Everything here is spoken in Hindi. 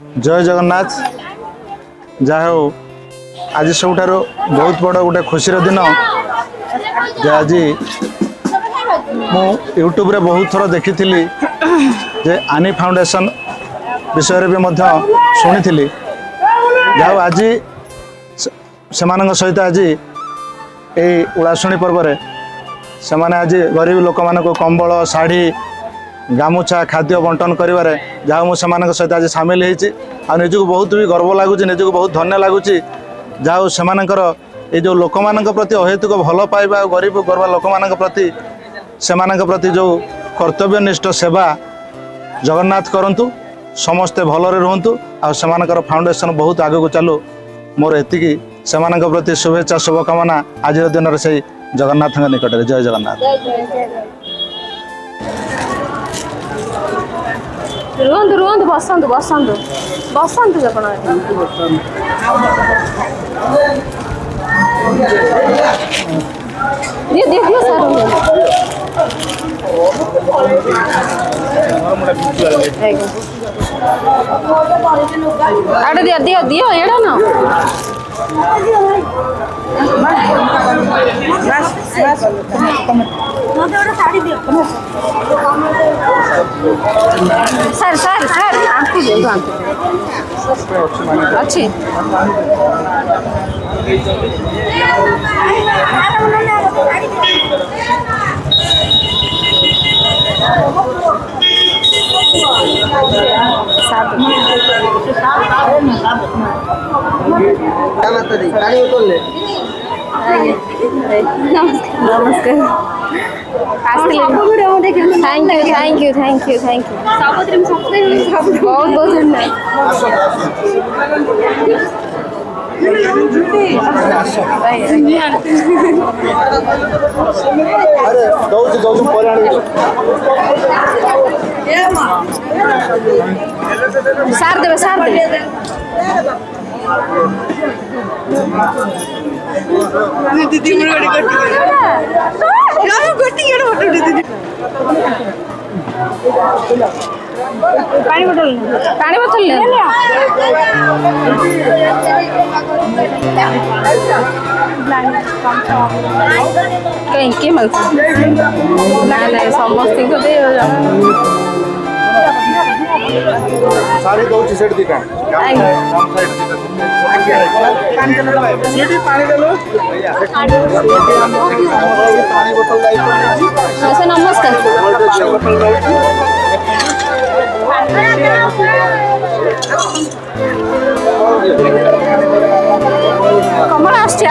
जय जगन्नाथ। जहा हो आज सब बहुत बड़ गोटे खुशी दिन आज मु यूट्यूब रे बहुत थर देखी जे आनी फाउंडेशन विषय भी शुणी जहाँ आज से सहित आज यही उड़ाशुणी पर्व से आज गरीब लोक मान कंबल शाढ़ी गामुछा खाद्य बंटन कर जहाँ मुझे सहित आज सामिल होती निजक बहुत भी गर्व लगुच निजक बहुत धन्य लगुच जहाँ से ये जो लोक मान प्रति अहेतुक भल पाइबा गरीब गर्व लोक मान प्रति से जो कर्तव्यनिष्ठ सेवा जगन्नाथ करंतु समस्ते भलरे रुहंतु आ सेमानकर फाउंडेशन बहुत आगू चलू मोर एतिकी सेमानक प्रति शुभेच्छा शुभकामना आज दिन से जगन्नाथ निकट में। जय जगन्नाथ। रुहंतु रुहंतु बसंतु बसंतु बसंतु जपण ये देखिए सर आड़े दिया दिया दिया एड़ा ना सर सर सर आंटी दे अच्छी नमस्कार थैंक यू बहुत बहुत धन्यवाद। सार देवे दीदी पानी बोतल ले कहीं के मल ना समस्त को दे सारी दो सेट दिखा पानी दे लो नमस्कार कमल आसी